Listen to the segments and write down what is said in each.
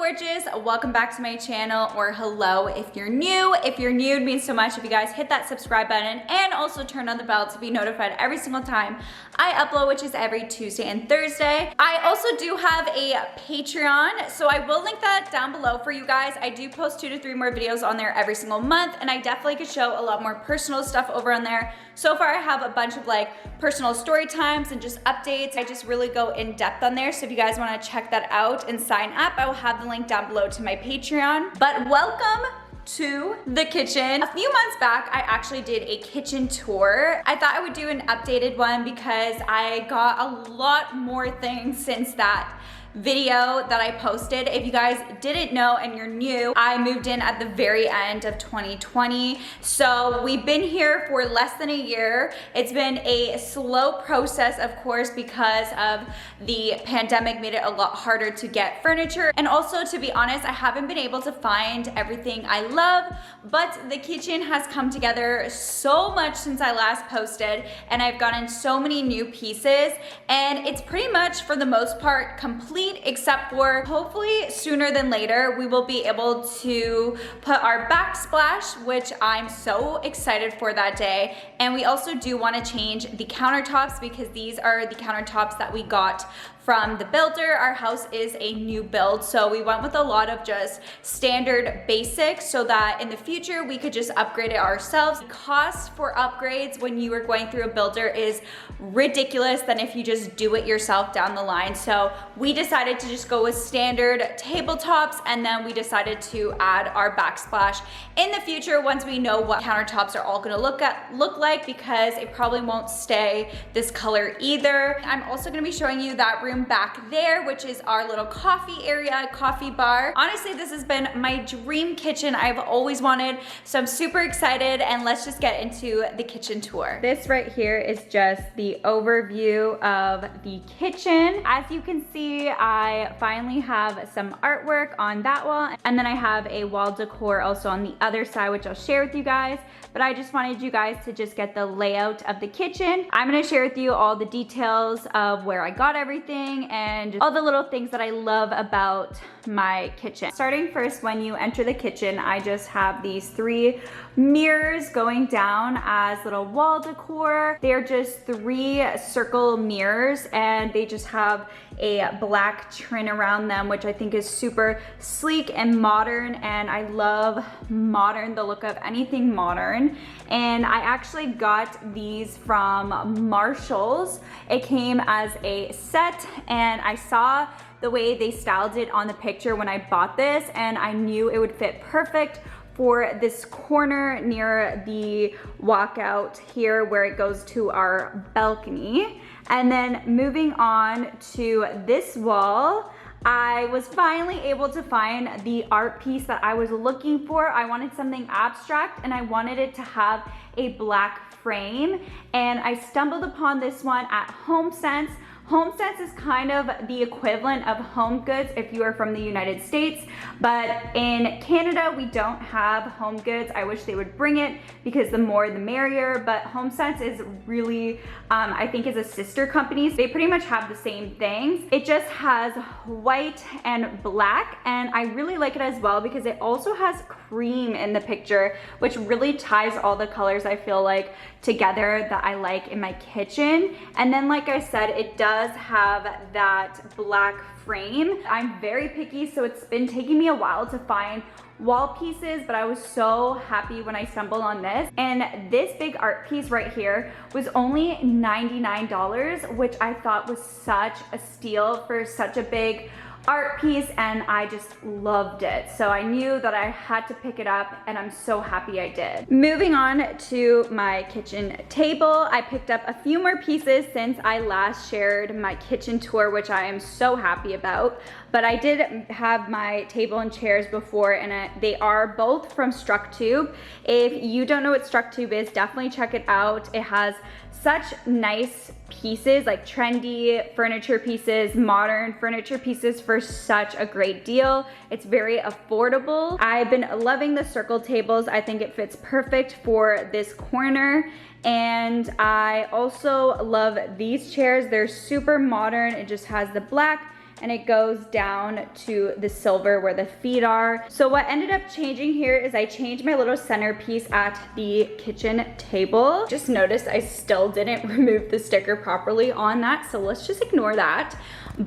gorgeous, welcome back to my channel, or hello if you're new. If you're new, it means so much if you guys hit that subscribe button and also turn on the bell to be notified every single time I upload, which is every Tuesday and Thursday. I also do have a Patreon, so I will link that down below for you guys. I do post 2 to 3 more videos on there every single month, and I definitely could show a lot more personal stuff over on there. So far I have a bunch of like personal story times and just updates. I just really go in depth on there, so if you guys want to check that out and sign up, I will have the link down below to my Patreon. But welcome to the kitchen. A few months back, I actually did a kitchen tour. I thought I would do an updated one because I got a lot more things since that video that I posted. If you guys didn't know and you're new, I moved in at the very end of 2020. So we've been here for less than a year. It's been a slow process, of course, because of the pandemic made it a lot harder to get furniture. And also, to be honest, I haven't been able to find everything I love, but the kitchen has come together so much since I last posted, and I've gotten so many new pieces, and it's pretty much for the most part complete, except for hopefully sooner than later we will be able to put our backsplash, which I'm so excited for that day. And we also do want to change the countertops because these are the countertops that we got from the builder. Our house is a new build, so we went with a lot of just standard basics so that in the future we could just upgrade it ourselves. The cost for upgrades when you are going through a builder is ridiculous than if you just do it yourself down the line. So we decided to just go with standard tabletops, and then we decided to add our backsplash in the future once we know what countertops are all gonna look like, because it probably won't stay this color either. I'm also gonna be showing you that room back there, which is our little coffee area, coffee bar. Honestly, this has been my dream kitchen I've always wanted, so I'm super excited, and let's just get into the kitchen tour. This right here is just the overview of the kitchen. As you can see, I finally have some artwork on that wall, and then I have a wall decor also on the other side, which I'll share with you guys. But I just wanted you guys to just get the layout of the kitchen. I'm gonna share with you all the details of where I got everything and all the little things that I love about my kitchen. Starting first, when you enter the kitchen, I just have these 3 mirrors going down as little wall decor. They're just 3 circle mirrors, and they just have a black trim around them, which I think is super sleek and modern, and I love modern, the look of anything modern. And I actually got these from Marshall's. It came as a set, and I saw the way they styled it on the picture when I bought this, and I knew it would fit perfect for this corner near the walkout here where it goes to our balcony. And then moving on to this wall, I was finally able to find the art piece that I was looking for. I wanted something abstract, and I wanted it to have a black frame, and I stumbled upon this one at HomeSense. HomeSense is kind of the equivalent of Home Goods if you are from the United States, but in Canada we don't have Home Goods. I wish they would bring it because the more the merrier, but HomeSense is really, I think is a sister company. They pretty much have the same things. It just has white and black, and I really like it as well because it also has cream in the picture, which really ties all the colors I feel like together that I like in my kitchen. And then, like I said, it does have that black frame. I'm very picky, so it's been taking me a while to find wall pieces, but I was so happy when I stumbled on this. And this big art piece right here was only $99, which I thought was such a steal for such a big art piece, and I just loved it. So I knew that I had to pick it up, and I'm so happy I did. Moving on to my kitchen table, I picked up a few more pieces since I last shared my kitchen tour, which I am so happy about. But I did have my table and chairs before, and they are both from Structube. If you don't know what Structube is, definitely check it out. It has such nice pieces, like trendy furniture pieces, modern furniture pieces for such a great deal. It's very affordable. I've been loving the circle tables. I think it fits perfect for this corner. And I also love these chairs. They're super modern. It just has the black and it goes down to the silver where the feet are. So what ended up changing here is I changed my little centerpiece at the kitchen table. Just noticed I still didn't remove the sticker properly on that, so let's just ignore that.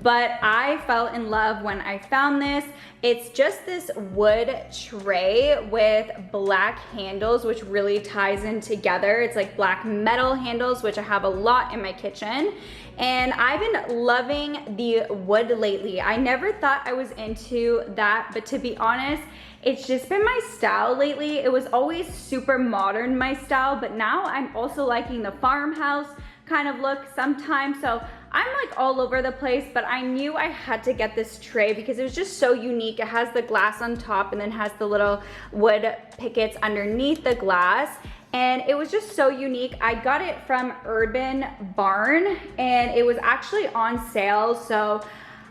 But I fell in love when I found this. It's just this wood tray with black handles, which really ties in together. It's like black metal handles, which I have a lot in my kitchen. And I've been loving the wood lately. I never thought I was into that, but to be honest, it's just been my style lately. It was always super modern, my style, but now I'm also liking the farmhouse kind of look sometimes. So I'm like all over the place, but I knew I had to get this tray because it was just so unique. It has the glass on top and then has the little wood pickets underneath the glass. And it was just so unique. I got it from Urban Barn and it was actually on sale. So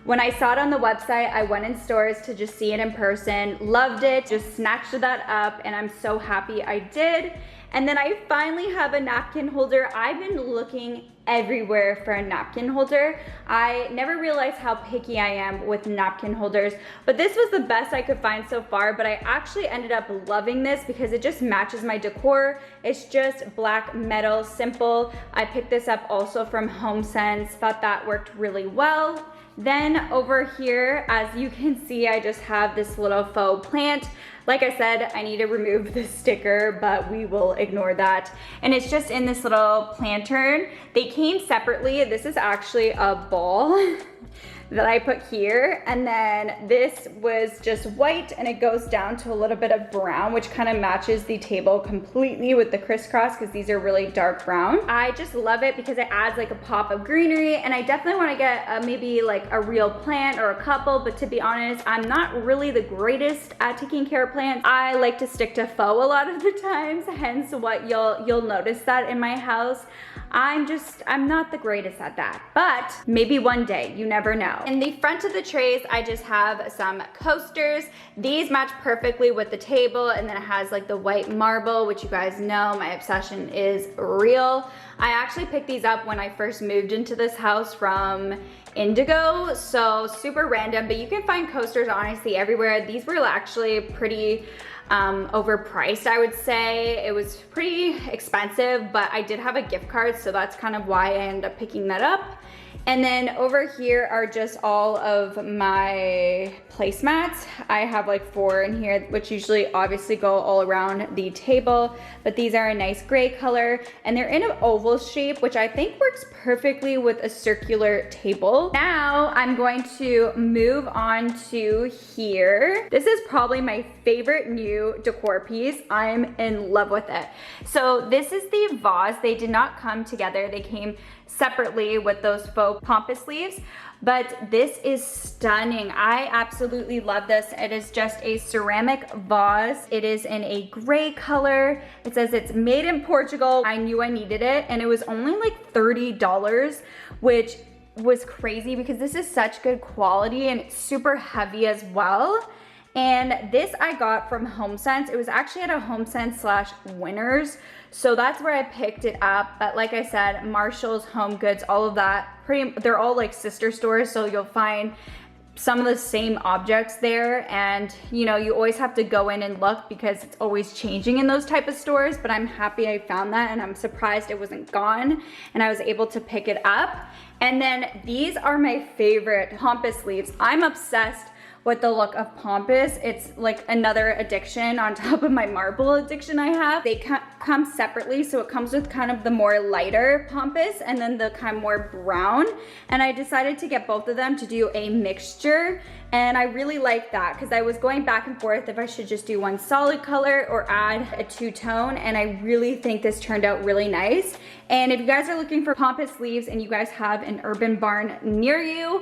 when I saw it on the website, I went in stores to just see it in person, loved it, just snatched that up, and I'm so happy I did. And then I finally have a napkin holder. I've been looking everywhere for a napkin holder. I never realized how picky I am with napkin holders, but this was the best I could find so far. But I actually ended up loving this because it just matches my decor. It's just black metal, simple. I picked this up also from HomeSense, thought that worked really well. Then over here, as you can see, I just have this little faux plant. Like I said, I need to remove the sticker, but we will ignore that. And it's just in this little planter. They came separately. This is actually a ball that I put here. And then this was just white and it goes down to a little bit of brown, which kind of matches the table completely with the crisscross because these are really dark brown. I just love it because it adds like a pop of greenery, and I definitely want to get maybe like a real plant or a couple, but to be honest, I'm not really the greatest at taking care of plants. I like to stick to faux a lot of the times, hence what you'll notice that in my house. I'm not the greatest at that, but maybe one day, you never know. In the front of the trays, I just have some coasters. These match perfectly with the table, and then it has like the white marble, which you guys know my obsession is real. I actually picked these up when I first moved into this house from Indigo, so super random, but you can find coasters honestly everywhere. These were actually pretty overpriced, I would say. It was pretty expensive, but I did have a gift card, so that's kind of why I ended up picking that up. And then over here are just all of my placemats. I have like 4 in here, which usually obviously go all around the table, but these are a nice gray color and they're in an oval shape, which I think works perfectly with a circular table. Now I'm going to move on to here. This is probably my favorite new decor piece. I'm in love with it. So this is the vase. They did not come together. They came separately with those faux pampas leaves, but this is stunning. I absolutely love this. It is just a ceramic vase. It is in a gray color. It says it's made in Portugal. I knew I needed it, and it was only like $30, which was crazy because this is such good quality and it's super heavy as well. And this I got from HomeSense. It was actually at a HomeSense/Winners. So that's where I picked it up. But like I said, Marshall's, Home Goods, all of that, they're all like sister stores. So you'll find some of the same objects there. And you know, you always have to go in and look because it's always changing in those type of stores. But I'm happy I found that, and I'm surprised it wasn't gone and I was able to pick it up. And then these are my favorite pampas leaves. I'm obsessed with the look of pampas. It's like another addiction on top of my marble addiction I have. They come separately, so it comes with kind of the more lighter pampas and then the kind of more brown. And I decided to get both of them to do a mixture. And I really like that because I was going back and forth if I should just do one solid color or add a two-tone, and I really think this turned out really nice. And if you guys are looking for pampas leaves and you guys have an Urban Barn near you,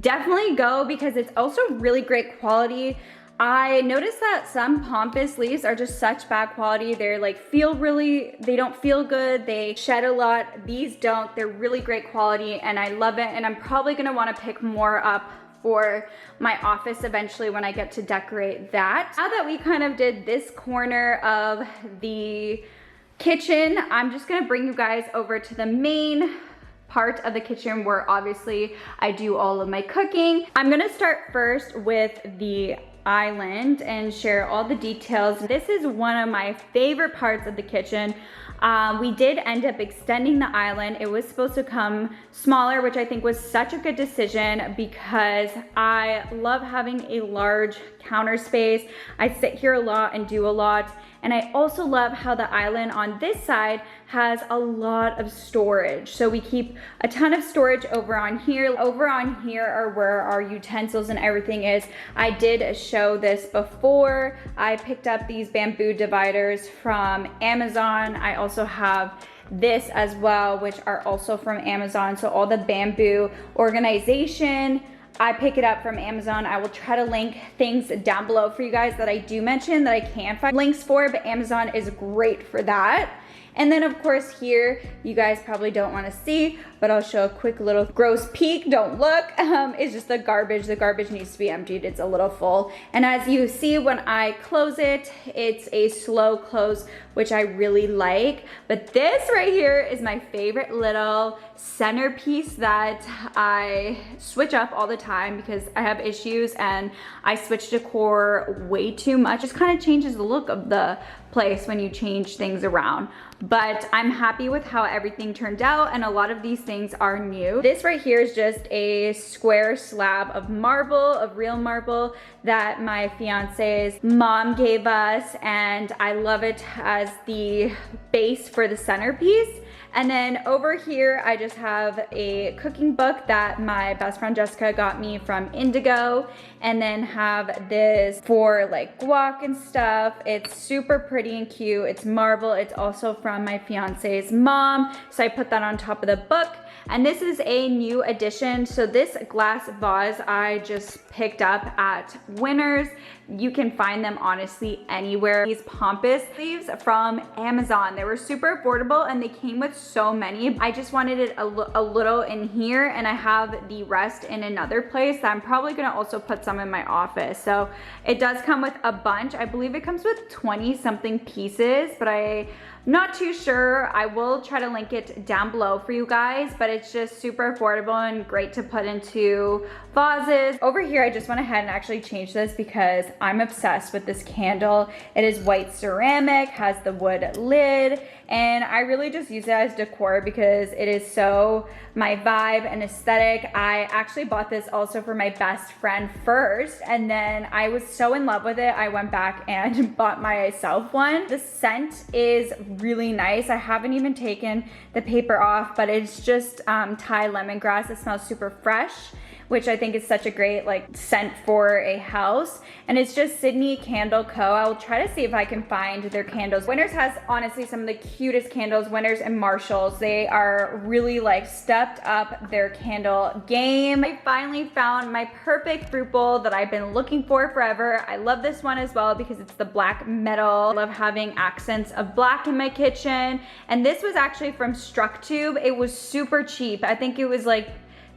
definitely go because it's also really great quality. I noticed that some pampas leaves are just such bad quality. They're like they don't feel good. They shed a lot. These don't. They're really great quality and I love it. And I'm probably gonna wanna pick more up for my office eventually when I get to decorate that. Now that we kind of did this corner of the kitchen, I'm just gonna bring you guys over to the main part of the kitchen where obviously I do all of my cooking. I'm gonna start first with the island and share all the details. This is one of my favorite parts of the kitchen. We did end up extending the island. It was supposed to come smaller, which I think was such a good decision because I love having a large counter space. I sit here a lot and do a lot. And I also love how the island on this side has a lot of storage. So we keep a ton of storage over on here. Over on here are where our utensils and everything is. I did show this before. I picked up these bamboo dividers from Amazon. I also have this as well, which are also from Amazon. So all the bamboo organization, I pick it up from Amazon. I will try to link things down below for you guys that I do mention that I can find links for, but Amazon is great for that. And then of course here, you guys probably don't want to see, but I'll show a quick little gross peek, don't look. It's just the garbage. The garbage needs to be emptied. It's a little full. And as you see when I close it, it's a slow close, which I really like. But this right here is my favorite little centerpiece that I switch up all the time because I have issues and I switch decor way too much. It just kind of changes the look of the place when you change things around. But I'm happy with how everything turned out, and a lot of these things are new. This right here is just a square slab of marble, of real marble that my fiance's mom gave us, and I love it as the base for the centerpiece. And then over here, I just have a cooking book that my best friend Jessica got me from Indigo, and then have this for like guac and stuff. It's super pretty and cute. It's marble. It's also from my fiance's mom, so I put that on top of the book. And this is a new addition. So this glass vase I just picked up at Winners. You can find them honestly anywhere. These pampas leaves from Amazon. They were super affordable and they came with so many. I just wanted it a little in here, and I have the rest in another place that I'm probably gonna also put some in my office. So it does come with a bunch. I believe it comes with 20 something pieces, but I'm not too sure. I will try to link it down below for you guys, but it's just super affordable and great to put into vases. Over here, I just went ahead and actually changed this because I'm obsessed with this candle. It is white ceramic, has the wood lid, and I really just use it as decor because it is so my vibe and aesthetic. I actually bought this also for my best friend first, and then I was so in love with it, I went back and bought myself one. The scent is really nice. I haven't even taken the paper off, but it's just Thai lemongrass. It smells super fresh, which I think is such a great like scent for a house. And it's just Sydney Candle Co. I will try to see if I can find their candles. Winners has honestly some of the cutest candles. Winners and Marshalls, they are really like stepped up their candle game. I finally found my perfect fruit bowl that I've been looking for forever. I love this one as well because it's the black metal. I love having accents of black in my kitchen. And this was actually from StruckTube. It was super cheap. I think it was like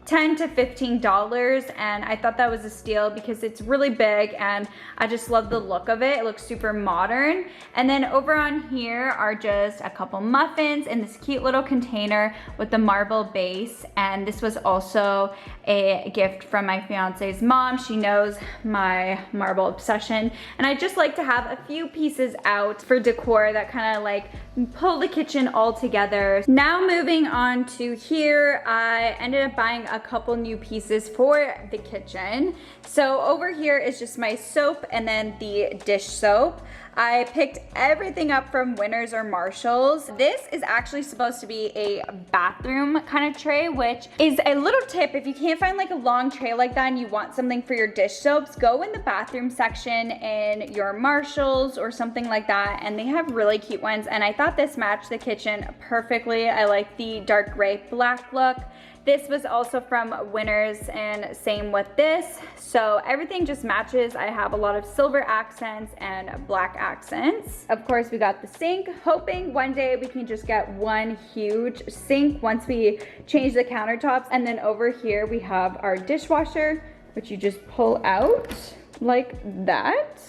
$10 to $15, and I thought that was a steal because it's really big and I just love the look of it. It looks super modern. And then over on here are just a couple muffins in this cute little container with the marble base, and this was also a gift from my fiance's mom. She knows my marble obsession, and I just like to have a few pieces out for decor that kind of like pull the kitchen all together. Now moving on to here, I ended up buying a couple new pieces for the kitchen. So over here is just my soap and then the dish soap. I picked everything up from Winners or Marshalls. This is actually supposed to be a bathroom kind of tray, which is a little tip. If you can't find like a long tray like that and you want something for your dish soaps, go in the bathroom section in your Marshalls or something like that, and they have really cute ones. And I thought this matched the kitchen perfectly. I like the dark gray black look. This was also from Winners, and same with this. So everything just matches. I have a lot of silver accents and black accents. Of course, we got the sink, hoping one day we can just get one huge sink once we change the countertops. And then over here we have our dishwasher, which you just pull out like that.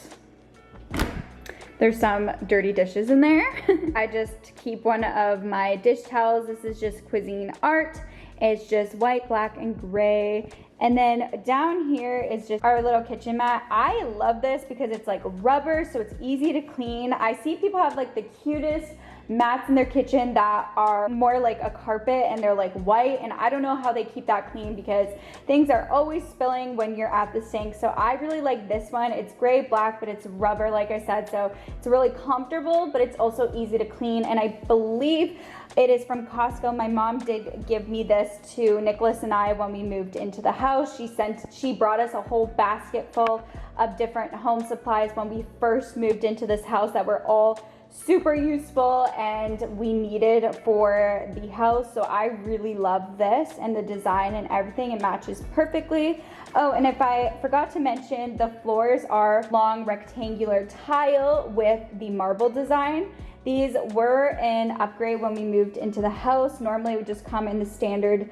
There's some dirty dishes in there. I just keep one of my dish towels. This is just Cuisine Art. It's just white, black, and gray. And then down here is just our little kitchen mat. I love this because it's like rubber, so it's easy to clean. I see people have like the cutest mats in their kitchen that are more like a carpet and they're like white, and I don't know how they keep that clean because things are always spilling when you're at the sink. So I really like this one. It's gray, black, but it's rubber, like I said, so it's really comfortable, but it's also easy to clean. And I believe it is from Costco. My mom did give me this to Nicholas and I when we moved into the house. She brought us a whole basket full of different home supplies when we first moved into this house that were all super useful and we needed for the house. So I really love this and the design and everything. It matches perfectly. Oh, and if I forgot to mention, the floors are long rectangular tile with the marble design. These were an upgrade when we moved into the house. Normally it would just come in the standard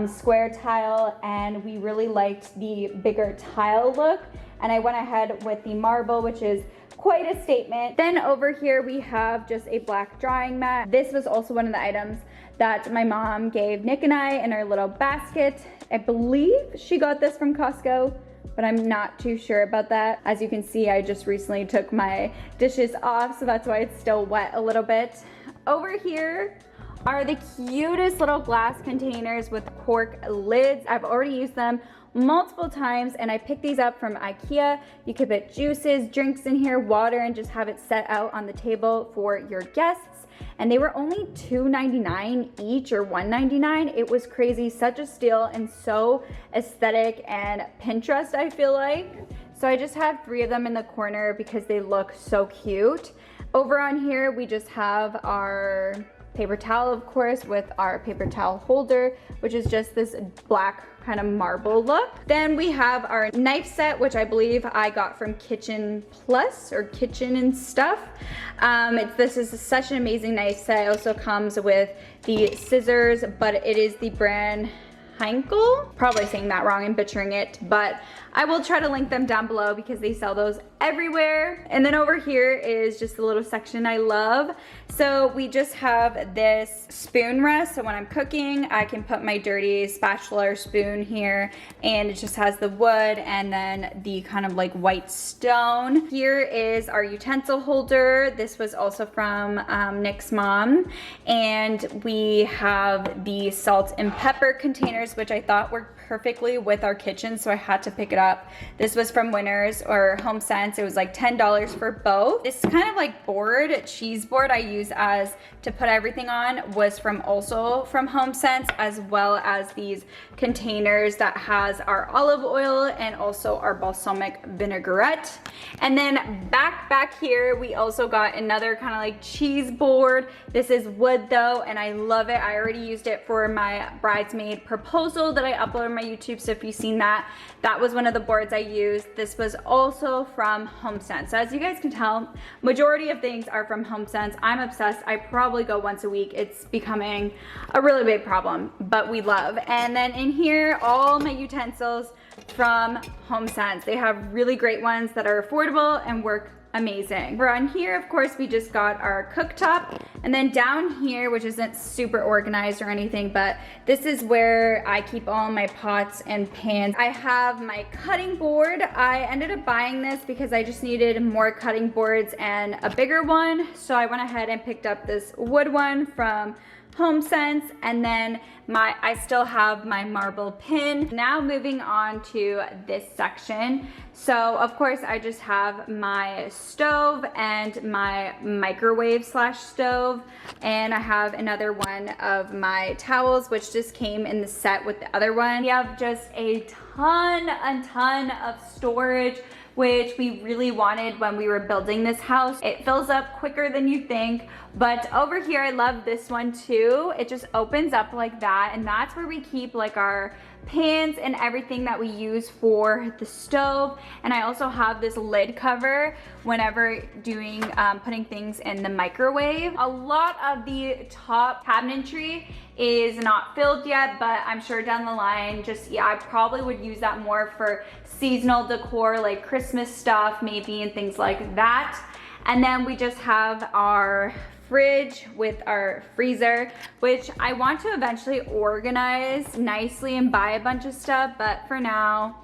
square tile, and we really liked the bigger tile look. And I went ahead with the marble, which is quite a statement. Then over here we have just a black drying mat. This was also one of the items that my mom gave Nick and I in our little basket. I believe she got this from Costco, but I'm not too sure about that. As you can see, I just recently took my dishes off, so that's why it's still wet a little bit. Over here are the cutest little glass containers with cork lids. I've already used them multiple times, and I picked these up from IKEA. You could put juices, drinks in here, water, and just have it set out on the table for your guests. And they were only $2.99 each, or $1.99. It was crazy, such a steal, and so aesthetic and Pinterest, I feel like. So I just have 3 of them in the corner because they look so cute. Over on here, we just have our paper towel, of course, with our paper towel holder, which is just this black kind of marble look. Then we have our knife set, which I believe I got from Kitchen Plus or Kitchen and Stuff. This is such an amazing knife set. It also comes with the scissors, but it is the brand Heinkel. Probably saying that wrong and butchering it, but I will try to link them down below because they sell those everywhere. And then over here is just a little section I love. So we just have this spoon rest, so when I'm cooking, I can put my dirty spatula or spoon here, and it just has the wood and then the kind of like white stone. Here is our utensil holder. This was also from Nick's mom. And we have the salt and pepper containers, which I thought worked perfectly with our kitchen, so I had to pick it up. This was from Winners or Home Sense. It was like $10 for both. This kind of like cheese board I use as to put everything on was also from Home Sense, as well as these containers that has our olive oil and also our balsamic vinaigrette. And then back here, we also got another kind of like cheese board. This is wood though, and I love it. I already used it for my bridesmaid proposal that I uploaded on my YouTube, so if you've seen that, that was one of the boards I used. This was also from Home Sense. So as you guys can tell, majority of things are from Home Sense. I'm obsessed. I probably go once a week. It's becoming a really big problem, but we love. And then in here, all my utensils from Home Sense. They have really great ones that are affordable and work amazing. We're on here, of course, we just got our cooktop, and then down here, which isn't super organized or anything, but this is where I keep all my pots and pans. I have my cutting board. I ended up buying this because I just needed more cutting boards and a bigger one, so I went ahead and picked up this wood one from Home Sense, and then I still have my marble pin. Now moving on to this section. So of course I just have my stove and my microwave slash stove, and I have another one of my towels, which just came in the set with the other one. We have just a ton of storage, which we really wanted when we were building this house. It fills up quicker than you think, but over here I love this one too. It just opens up like that, and that's where we keep like our pans and everything that we use for the stove. And I also have this lid cover whenever doing putting things in the microwave. A lot of the top cabinetry is not filled yet, but I'm sure down the line, I probably would use that more for seasonal decor, like Christmas stuff maybe, and things like that. And then we just have our fridge with our freezer, which I want to eventually organize nicely and buy a bunch of stuff, but for now,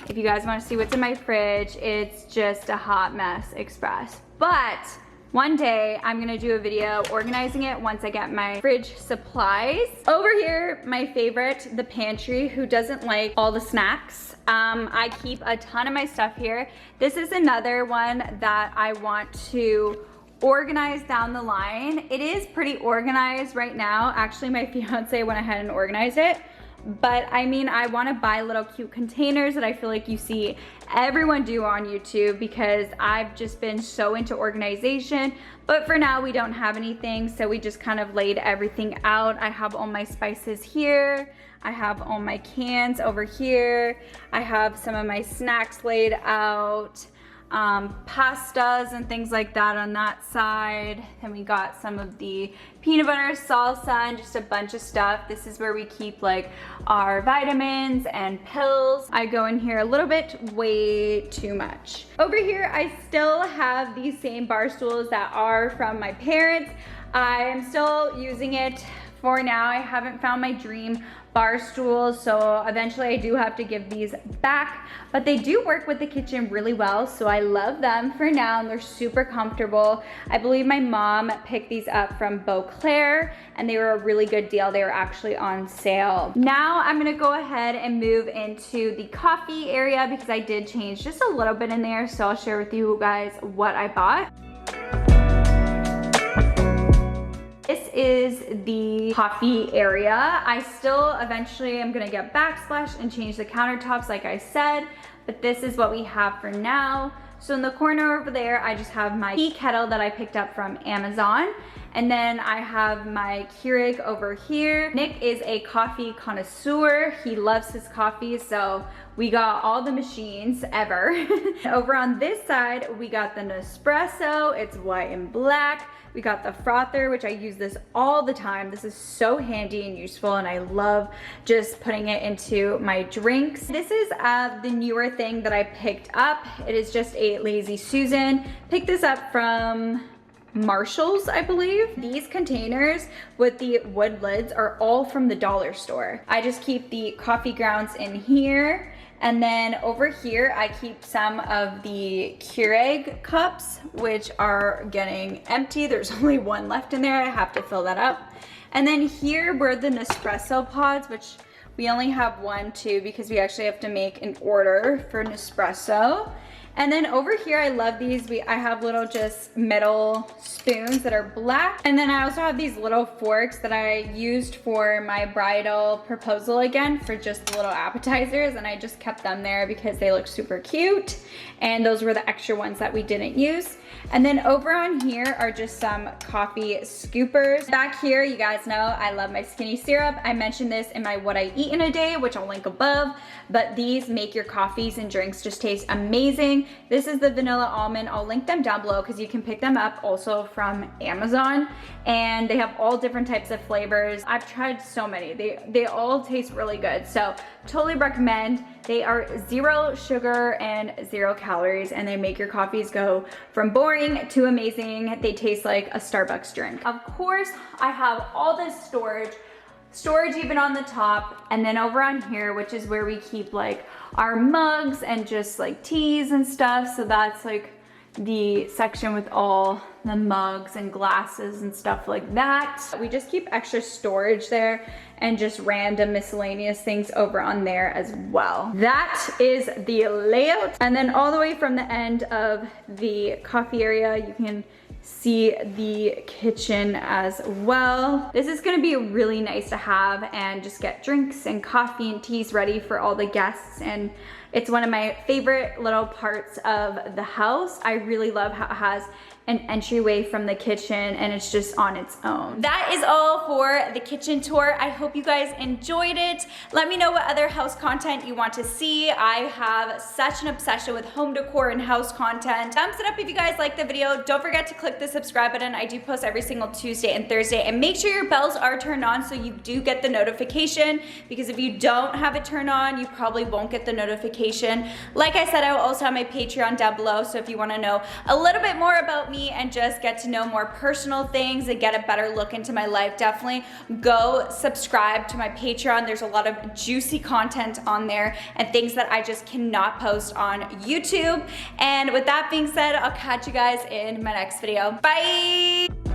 if you guys want to see what's in my fridge, it's just a hot mess express. But one day I'm gonna do a video organizing it once I get my fridge supplies. Over here, my favorite, the pantry. Who doesn't like all the snacks? I keep a ton of my stuff here. This is another one that I want to organize down the line. It is pretty organized right now. Actually, my fiance went ahead and organized it. But I mean, I want to buy little cute containers that I feel like you see everyone do on YouTube, because I've just been so into organization. But for now, we don't have anything, so we just kind of laid everything out. I have all my spices here. I have all my cans over here. I have some of my snacks laid out. Pastas and things like that on that side. And we got some of the peanut butter salsa and just a bunch of stuff. This is where we keep like our vitamins and pills. I go in here a little bit, way too much. Over here, I still have these same bar stools that are from my parents. I am still using it for now. I haven't found my dream bar stools, so eventually I do have to give these back, but they do work with the kitchen really well, so I love them for now, and they're super comfortable. I believe my mom picked these up from Beauclair, and they were a really good deal. They were actually on sale. Now I'm gonna go ahead and move into the coffee area, because I did change just a little bit in there, so I'll share with you guys what I bought. This is the coffee area. I still eventually am gonna get backsplash and change the countertops like I said, but this is what we have for now. So in the corner over there, I just have my tea kettle that I picked up from Amazon. And then I have my Keurig over here. Nick is a coffee connoisseur. He loves his coffee, so we got all the machines ever. Over on this side, we got the Nespresso. It's white and black. We got the frother, which I use this all the time. This is so handy and useful, and I love just putting it into my drinks. This is the newer thing that I picked up. It is just a Lazy Susan. Picked this up from Marshall's, I believe. These containers with the wood lids are all from the dollar store. I just keep the coffee grounds in here. And then over here, I keep some of the Keurig cups, which are getting empty. There's only one left in there. I have to fill that up. And then here were the Nespresso pods, which we only have one, too, because we actually have to make an order for Nespresso. And then over here, I love these. I have little just metal spoons that are black. And then I also have these little forks that I used for my bridal proposal again for just the little appetizers. And I just kept them there because they look super cute. And those were the extra ones that we didn't use. And then over on here are just some coffee scoopers. Back here, you guys know I love my skinny syrup. I mentioned this in my what I eat in a day, which I'll link above. But these make your coffees and drinks just taste amazing. This is the vanilla almond. I'll link them down below because you can pick them up also from Amazon. And they have all different types of flavors. I've tried so many. They all taste really good. So totally recommend. They are 0 sugar and 0 calories, and they make your coffees go from boring to amazing. They taste like a Starbucks drink. Of course, I have all this storage even on the top, and then over on here, which is where we keep like our mugs and just like teas and stuff. So that's like the section with all the mugs and glasses and stuff like that. We just keep extra storage there and just random miscellaneous things over on there as well. That is the layout. And then all the way from the end of the coffee area, you can see the kitchen as well. This is gonna be really nice to have and just get drinks and coffee and teas ready for all the guests. And it's one of my favorite little parts of the house. I really love how it has an entryway from the kitchen, and it's just on its own. That is all for the kitchen tour. I hope you guys enjoyed it. Let me know what other house content you want to see. I have such an obsession with home decor and house content. Thumbs it up if you guys liked the video. Don't forget to click click the subscribe button. I do post every single Tuesday and Thursday, and make sure your bells are turned on so you do get the notification, because if you don't have it turned on, you probably won't get the notification. Like I said, I will also have my Patreon down below, so if you want to know a little bit more about me and just get to know more personal things and get a better look into my life, definitely go subscribe to my Patreon. There's a lot of juicy content on there and things that I just cannot post on YouTube. And with that being said, I'll catch you guys in my next video. Bye!